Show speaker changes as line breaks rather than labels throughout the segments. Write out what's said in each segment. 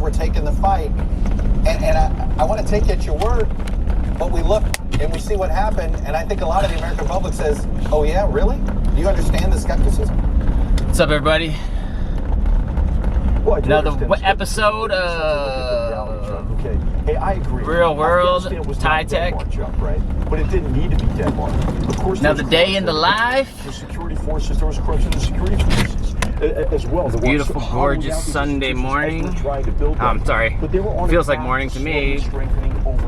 we're taking the fight. And I want to take you at your word, but we look and we see what happened, and I think a lot of the American public says, oh yeah, really? Do you understand the skepticism?
What's up, everybody?
Well,
another episode of
Hey, I agree.
Real World Thai Tech.
Right? But it didn't need to be Denmark. Of course,
another day in the life.
The security forces, there was corruption in the security forces as well.
It's a beautiful, gorgeous Sunday morning. I'm sorry. Feels like morning to me.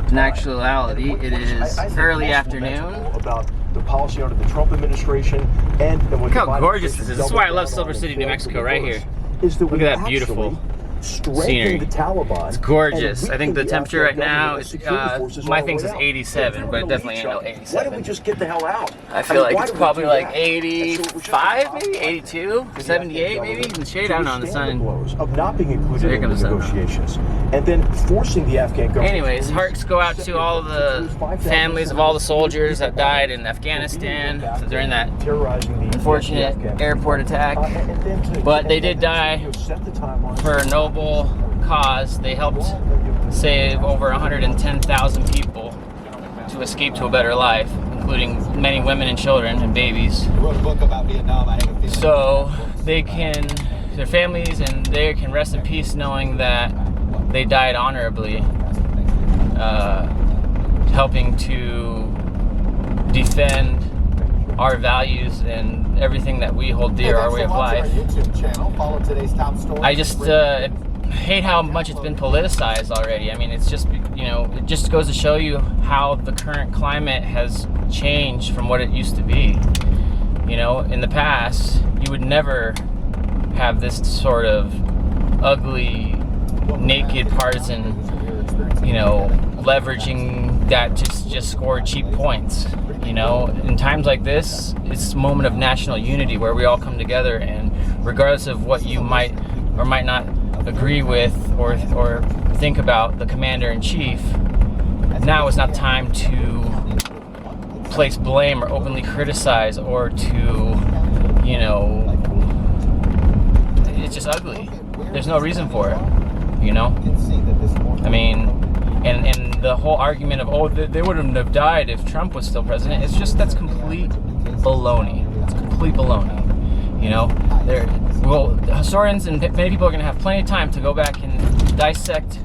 In actuality, it is early afternoon.
About the policy under the Trump administration and
look how gorgeous this is. This is why I love Silver City, New Mexico, right here. Look at that beautiful scenery. It's gorgeous. I think the temperature right now is, my thing says 87, but it definitely ain't no 87.
Why don't we just get the hell out?
I feel like it's probably like 85, maybe 82, 78, maybe in the shade. I don't know in the sun.
Of not being included in the negotiations, and then forcing the Afghan government.
Anyways, hearts go out to all the families of all the soldiers that died in Afghanistan during that unfortunate airport attack. But they did die for a noble cause. They helped save over 110,000 people to escape to a better life, including many women and children and babies.
I wrote a book about Vietnam.
So they can, their families and they can rest in peace knowing that they died honorably, helping to defend our values and everything that we hold dear, our way of life. I just hate how much it's been politicized already. I mean, it's just, you know, it just goes to show you how the current climate has changed from what it used to be. You know, in the past, you would never have this sort of ugly, naked partisan, you know, leveraging that to just score cheap points. You know, in times like this, it's a moment of national unity where we all come together, and regardless of what you might or might not agree with or think about the commander-in-chief, now is not time to place blame or openly criticize or to, you know, it's just ugly. There's no reason for it, you know? I mean, and the whole argument of, oh, they wouldn't have died if Trump was still president, it's just, that's complete baloney. It's complete baloney. You know, historians and many people are going to have plenty of time to go back and dissect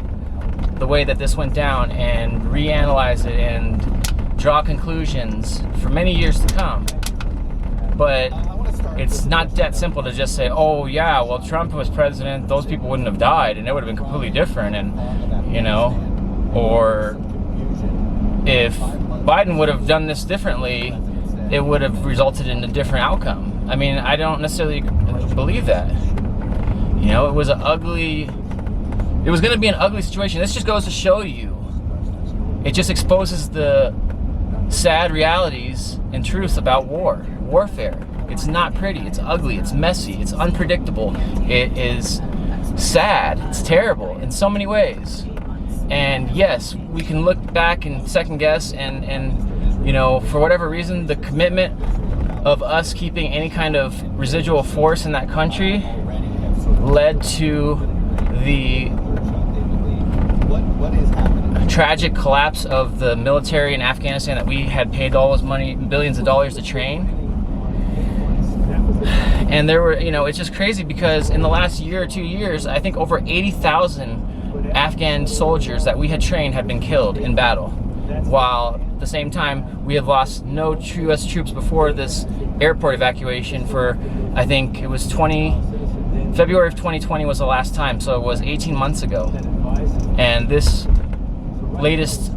the way that this went down and reanalyze it and draw conclusions for many years to come. But it's not that simple to just say, oh yeah, well, Trump was president, those people wouldn't have died and it would have been completely different, and, you know, or if Biden would have done this differently, it would have resulted in a different outcome. I mean, I don't necessarily believe that. You know, it was going to be an ugly situation. This just goes to show you, it just exposes the sad realities and truths about warfare. It's not pretty, it's ugly, it's messy, it's unpredictable, it is sad, it's terrible in so many ways. And yes, we can look back and second guess and you know, for whatever reason, the commitment of us keeping any kind of residual force in that country led to the tragic collapse of the military in Afghanistan that we had paid all this money, billions of dollars to train. And there were, you know, it's just crazy because in the last year or 2 years, I think over 80,000 Afghan soldiers that we had trained had been killed in battle, while at the same time we had lost no U.S. troops before this airport evacuation for, I think it was February of 2020 was the last time, so it was 18 months ago. And this latest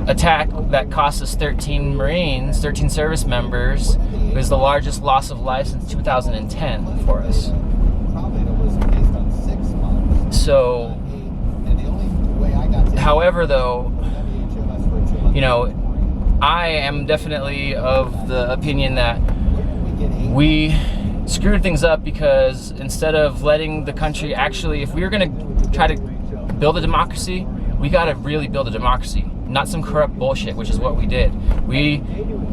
attack that cost us 13 Marines, 13 service members, was the largest loss of life since 2010 for us. So, however, though, you know, I am definitely of the opinion that we screwed things up because instead of letting the country actually, if we were going to try to build a democracy, we got to really build a democracy, not some corrupt bullshit, which is what we did. We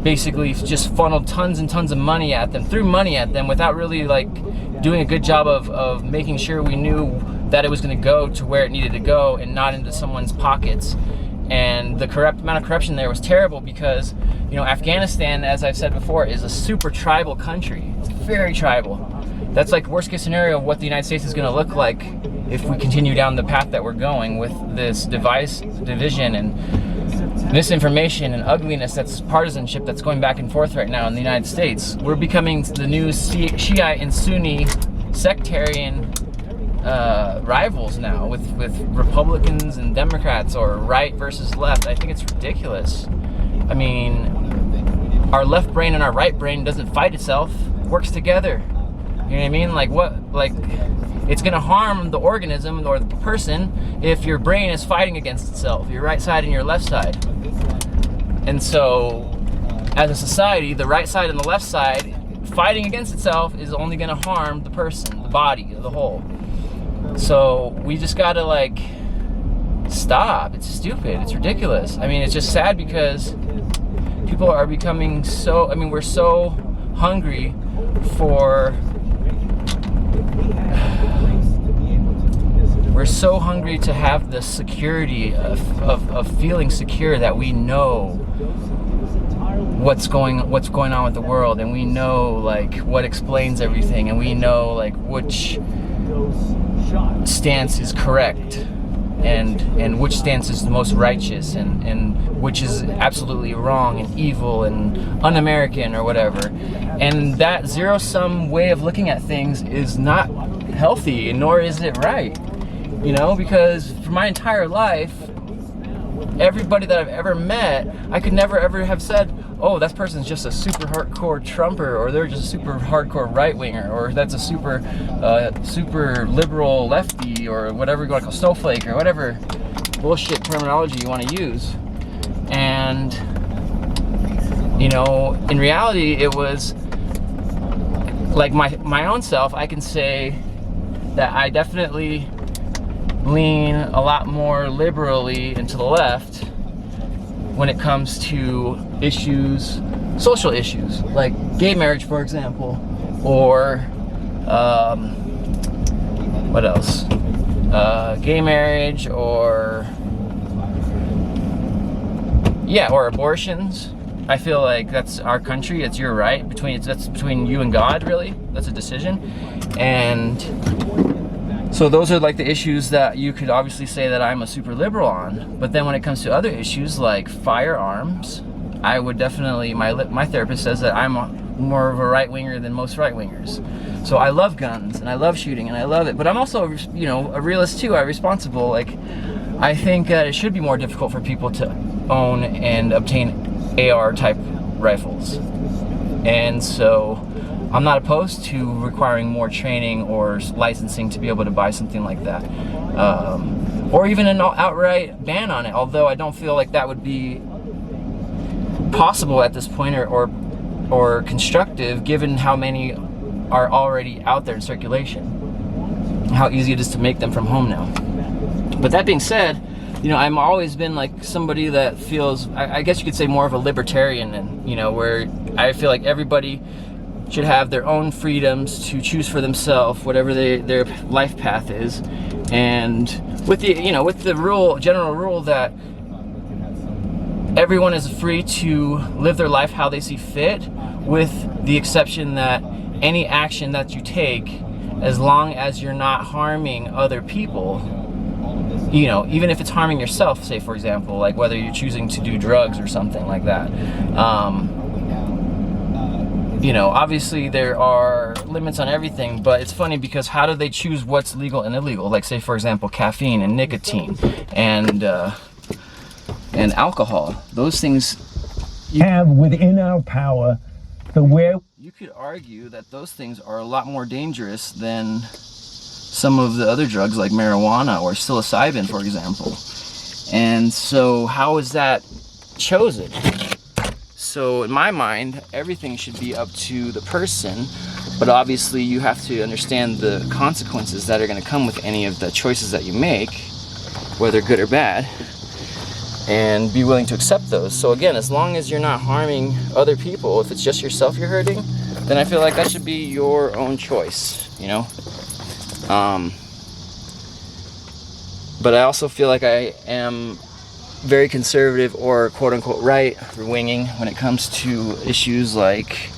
basically just funneled tons and tons of money at them, threw money at them without really like doing a good job of making sure we knew that it was going to go to where it needed to go and not into someone's pockets. And the amount of corruption there was terrible because, you know, Afghanistan, as I've said before, is a super tribal country. It's very tribal. That's like worst case scenario of what the United States is going to look like if we continue down the path that we're going with this division and misinformation and ugliness, that's partisanship that's going back and forth right now in the United States. We're becoming the new Shiite and Sunni sectarian rivals now with Republicans and Democrats, or right versus left. I think it's ridiculous. I mean, our left brain and our right brain doesn't fight itself, works together. You know what I mean? Like what? Like it's gonna harm the organism or the person if your brain is fighting against itself, your right side and your left side. And so, as a society, the right side and the left side fighting against itself is only gonna harm the person, the body, the whole. So we just gotta like stop. It's stupid. It's ridiculous. I mean, it's just sad because people are becoming so, I mean, we're so hungry for, we're so hungry to have the security of feeling secure that we know what's going on with the world, and we know like what explains everything, and we know like which stance is correct and which stance is the most righteous and which is absolutely wrong and evil and un-American or whatever. And that zero-sum way of looking at things is not healthy, nor is it right. You know, because for my entire life, everybody that I've ever met, I could never ever have said, oh, that person's just a super hardcore Trumper, or they're just a super hardcore right-winger, or that's a super liberal lefty, or whatever you want to call snowflake, or whatever bullshit terminology you want to use. And, you know, in reality, it was like my own self. I can say that I definitely lean a lot more liberally and to the left when it comes to issues, social issues, like gay marriage, for example, or what else? Gay marriage, or or abortions. I feel like that's our country. It's your right. That's between you and God, really. That's a decision. And so those are like the issues that you could obviously say that I'm a super liberal on. But then when it comes to other issues like firearms, I would definitely, my therapist says that I'm more of a right-winger than most right-wingers. So I love guns and I love shooting and I love it. But I'm also, you know, a realist too. I'm responsible. Like, I think that it should be more difficult for people to own and obtain AR type rifles. And so I'm not opposed to requiring more training or licensing to be able to buy something like that. Or even an outright ban on it, although I don't feel like that would be possible at this point, or constructive, given how many are already out there in circulation, how easy it is to make them from home now. But that being said, you know, I've always been like somebody that feels, I guess you could say, more of a libertarian, and you know, where I feel like everybody should have their own freedoms to choose for themselves whatever their life path is, and with the, you know, with the general rule that everyone is free to live their life how they see fit, with the exception that any action that you take, as long as you're not harming other people, you know, even if it's harming yourself, say for example, like whether you're choosing to do drugs or something like that. You know, obviously there are limits on everything, but it's funny because how do they choose what's legal and illegal? Like, say for example, caffeine and nicotine and alcohol. Those things
you have within our power the will.
You could argue that those things are a lot more dangerous than some of the other drugs like marijuana or psilocybin, for example. And so how is that chosen? So in my mind, everything should be up to the person, but obviously you have to understand the consequences that are going to come with any of the choices that you make, whether good or bad, and be willing to accept those. So again, as long as you're not harming other people, if it's just yourself you're hurting, then I feel like that should be your own choice, you know? But I also feel like I am very conservative or quote unquote right winging when it comes to issues like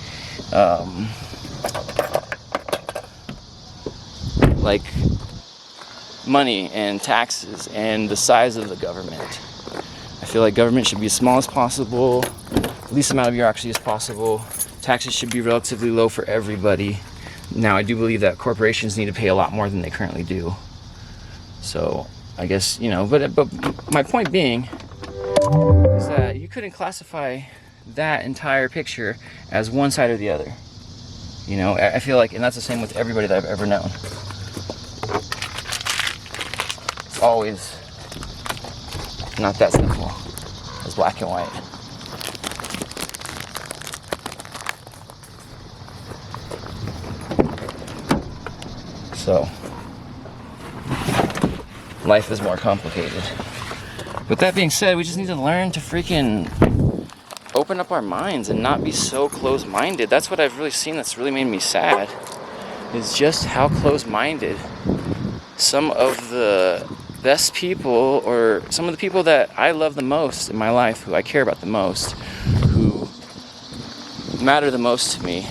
money and taxes and the size of the government. I feel like government should be as small as possible, least amount of bureaucracy as possible. Taxes should be relatively low for everybody. Now, I do believe that corporations need to pay a lot more than they currently do. So, I guess, but my point being is that you couldn't classify that entire picture as one side or the other. I feel like, and that's the same with everybody that I've ever known. It's always not that simple as black and white. So, life is more complicated. With that being said, we just need to learn to freaking open up our minds and not be so close-minded. That's what I've really seen that's really made me sad, is just how close-minded some of the best people, or some of the people that I love the most in my life, who I care about the most, who matter the most to me,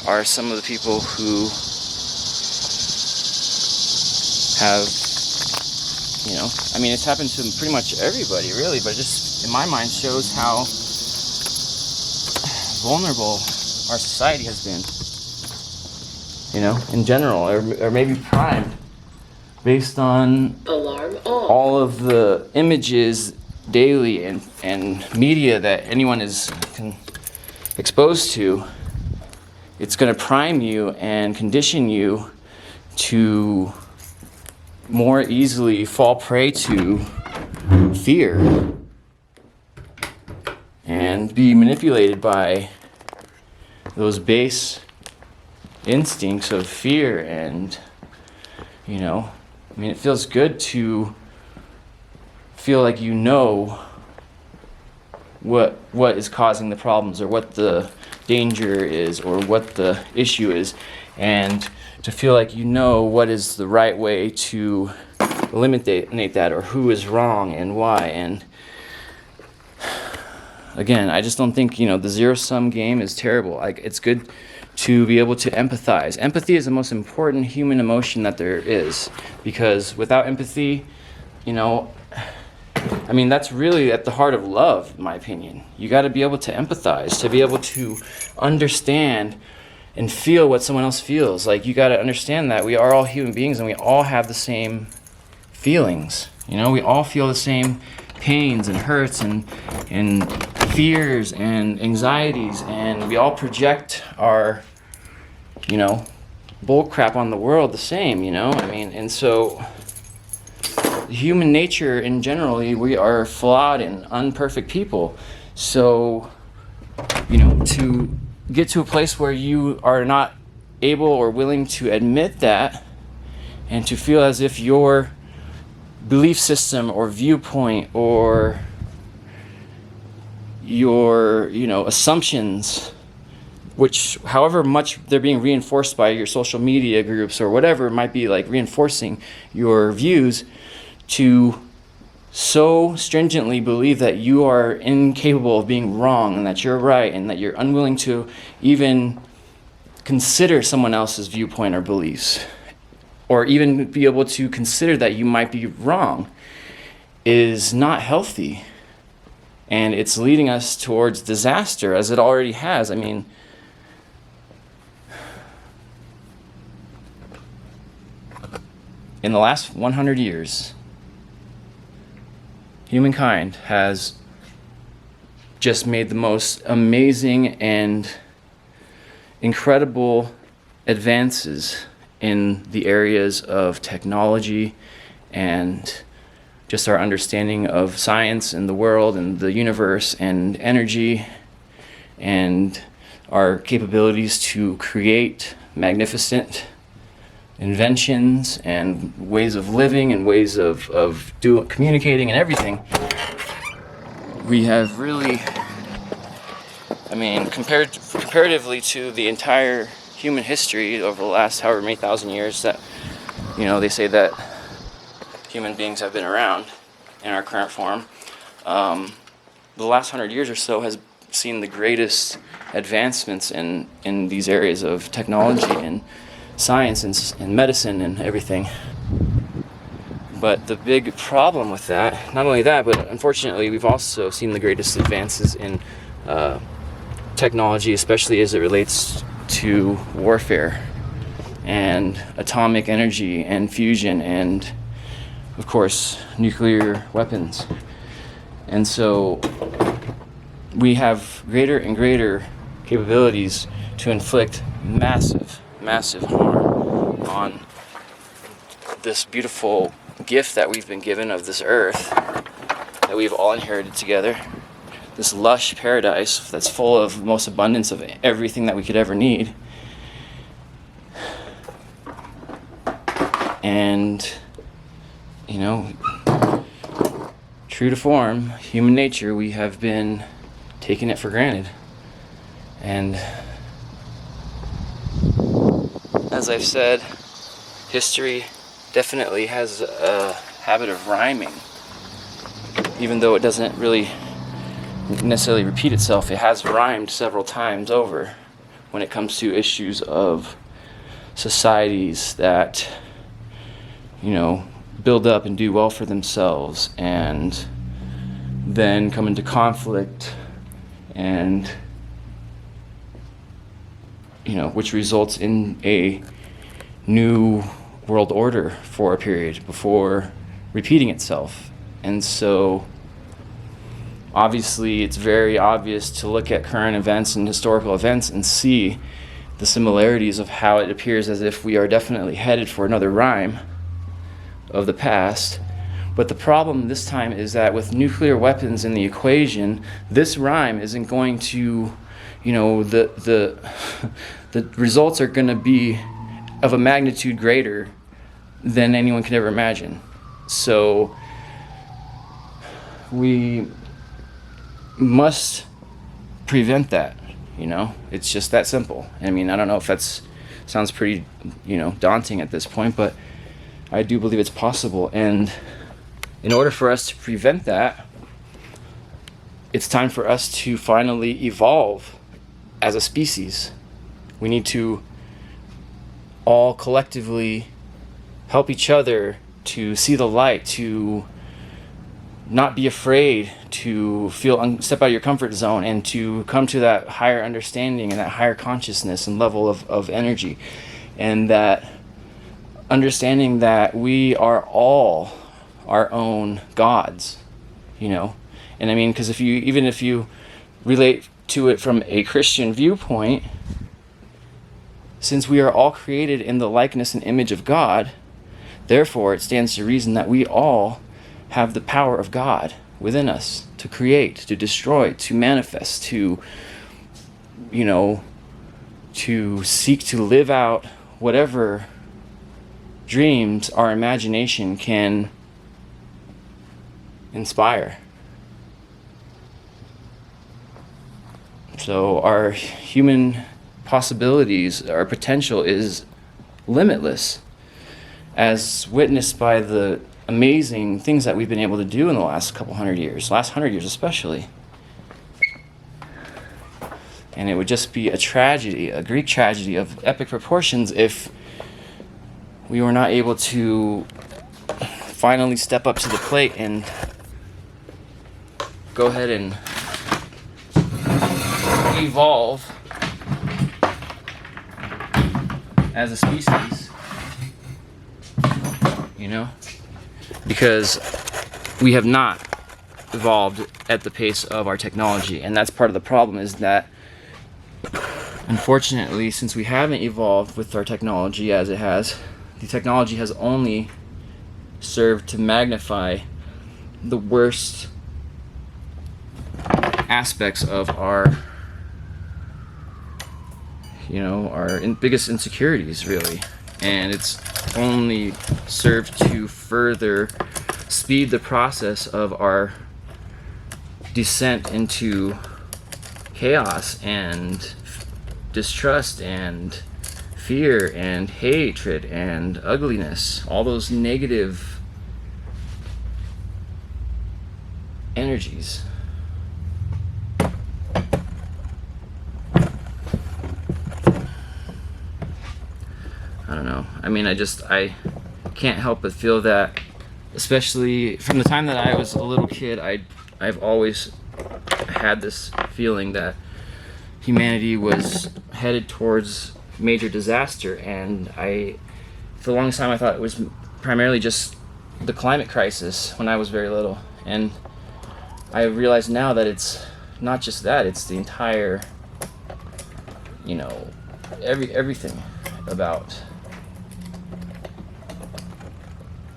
are some of the people who have, it's happened to pretty much everybody, really, but just in my mind shows how vulnerable our society has been, in general, or maybe primed based on all of the images daily and media that anyone is exposed to. It's going to prime you and condition you to more easily fall prey to fear and be manipulated by those base instincts of fear. And it feels good to feel like what is causing the problems, or what the danger is, or what the issue is, and to feel like what is the right way to eliminate that, or who is wrong and why. And again, I just don't think, the zero-sum game is terrible. Like, it's good to be able to empathize. Empathy is the most important human emotion that there is, because without empathy, that's really at the heart of love, in my opinion. You got to be able to empathize, to be able to understand and feel what someone else feels. Like, you got to understand that we are all human beings and we all have the same feelings. We all feel the same pains and hurts and fears and anxieties, and we all project our bull crap on the world the same. And so human nature in general, we are flawed and imperfect people. So to get to a place where you are not able or willing to admit that, and to feel as if your belief system or viewpoint or your assumptions, which however much they're being reinforced by your social media groups or whatever might be like reinforcing your views, to so stringently believe that you are incapable of being wrong and that you're right, and that you're unwilling to even consider someone else's viewpoint or beliefs, or even be able to consider that you might be wrong, is not healthy. And it's leading us towards disaster, as it already has. In the last 100 years, humankind has just made the most amazing and incredible advances in the areas of technology and just our understanding of science and the world and the universe and energy, and our capabilities to create magnificent inventions and ways of living and ways of communicating and everything. We have really, comparatively to the entire human history over the last however many thousand years, that they say that human beings have been around in our current form, the last 100 years or so has seen the greatest advancements in these areas of technology and science and medicine and everything. But the big problem with that, not only that, but unfortunately we've also seen the greatest advances in technology, especially as it relates to warfare and atomic energy and fusion and, of course, nuclear weapons. And so we have greater and greater capabilities to inflict massive, massive harm on this beautiful gift that we've been given of this earth that we've all inherited together. This lush paradise that's full of most abundance of everything that we could ever need. And, you know, true to form, human nature, we have been taking it for granted. And as I've said, history definitely has a habit of rhyming. Even though it doesn't really necessarily repeat itself, it has rhymed several times over when it comes to issues of societies that, you know, build up and do well for themselves and then come into conflict and, you know, which results in a new world order for a period before repeating itself. And so obviously it's very obvious to look at current events and historical events and see the similarities of how it appears as if we are definitely headed for another rhyme of the past. But the problem this time is that with nuclear weapons in the equation, this rhyme isn't going to, you know, the results are going to be of a magnitude greater than anyone could ever imagine. So we must prevent that, you know? It's just that simple. I mean, I don't know if that's sounds pretty, you know, daunting at this point, but I do believe it's possible. And in order for us to prevent that, it's time for us to finally evolve as a species. We need to all collectively help each other to see the light, to not be afraid, to step out of your comfort zone and to come to that higher understanding and that higher consciousness and level of energy. And that understanding that we are all our own gods, you know. And I mean, because if you relate to it from a Christian viewpoint, since we are all created in the likeness and image of God, therefore it stands to reason that we all have the power of God within us to create, to destroy, to manifest, to, you know, to seek to live out whatever dreams our imagination can inspire. So our human possibilities, our potential is limitless, as witnessed by the amazing things that we've been able to do in the last couple hundred years, last 100 years especially. And it would just be a tragedy, a Greek tragedy of epic proportions, if we were not able to finally step up to the plate and go ahead and evolve as a species, you know? Because we have not evolved at the pace of our technology, and that's part of the problem, is that unfortunately, since we haven't evolved with our technology as it has, the technology has only served to magnify the worst aspects of our, you know, our biggest insecurities, really. And it's only served to further speed the process of our descent into chaos and distrust and fear and hatred and ugliness, all those negative energies. I don't know. I mean, I can't help but feel that, especially from the time that I was a little kid, I've always had this feeling that humanity was headed towards major disaster, and for the longest time I thought it was primarily just the climate crisis when I was very little, and I realize now that it's not just that, it's the entire, you know, everything about,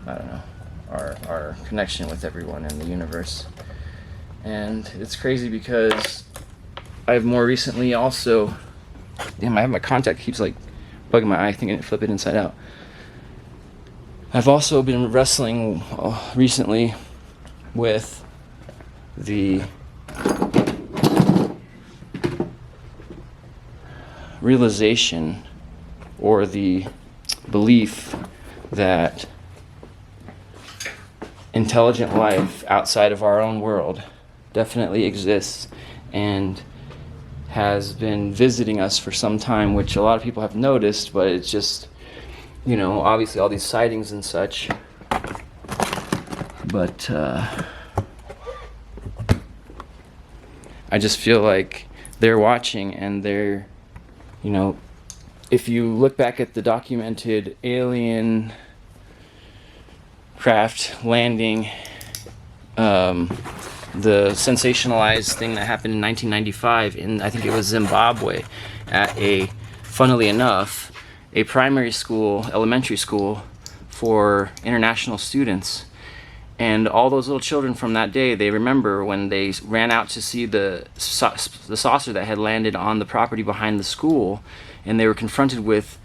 I don't know, our connection with everyone in the universe. And it's crazy because I've more recently also, damn, I have my contact keeps like bugging my eye, thinking it flip it inside out. I've also been wrestling recently with the realization or the belief that intelligent life outside of our own world definitely exists and has been visiting us for some time, which a lot of people have noticed, but it's just, you know, obviously all these sightings and such. But I just feel like they're watching, and they're, you know, if you look back at the documented alien craft landing, the sensationalized thing that happened in 1995 in, I think it was Zimbabwe, at funnily enough, a primary school, elementary school for international students. And all those little children from that day, they remember when they ran out to see the saucer that had landed on the property behind the school, and they were confronted with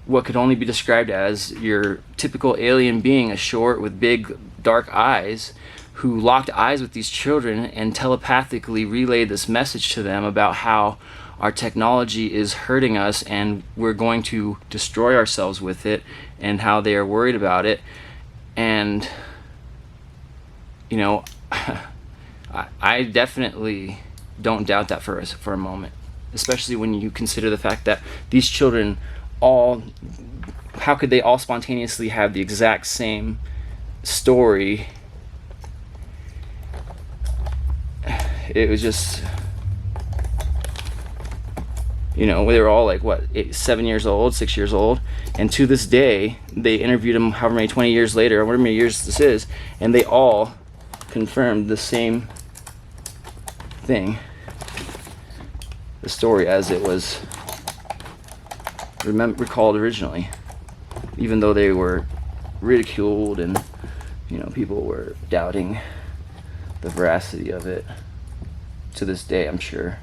what could only be described as your typical alien being, a short with big dark eyes, who locked eyes with these children and telepathically relayed this message to them about how our technology is hurting us and we're going to destroy ourselves with it, and how they are worried about it. And, you know, I definitely don't doubt that for a moment, especially when you consider the fact that these children how could they all spontaneously have the exact same story? It was just, you know, they were all like, what, 7 years old, 6 years old, and to this day, they interviewed them however many, 20 years later, or whatever many years this is, and they all confirmed the same thing, the story as it was recalled originally, even though they were ridiculed and, you know, people were doubting the veracity of it to this day, I'm sure.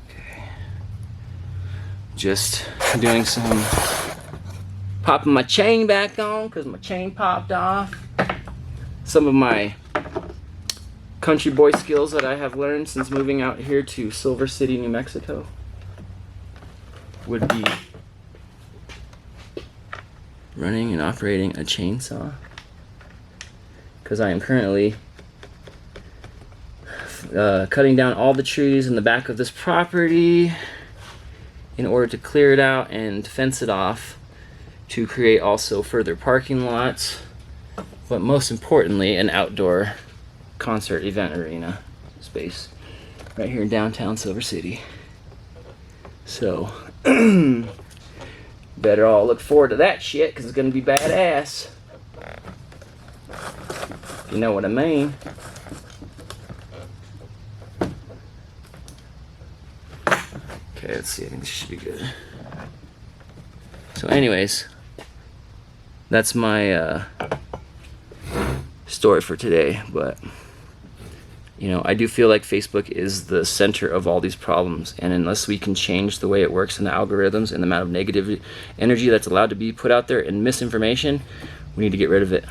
Okay. Just doing some popping my chain back on because my chain popped off. Some of my country boy skills that I have learned since moving out here to Silver City, New Mexico would be running and operating a chainsaw, because I am currently cutting down all the trees in the back of this property in order to clear it out and fence it off to create also further parking lots, but most importantly an outdoor concert event arena space right here in downtown Silver City. So better all look forward to that shit, because it's gonna be badass, if you know what I mean. Okay, let's see, I think this should be good. So anyways, that's my story for today. But, you know, I do feel like Facebook is the center of all these problems, and unless we can change the way it works and the algorithms and the amount of negative energy that's allowed to be put out there and misinformation, we need to get rid of it.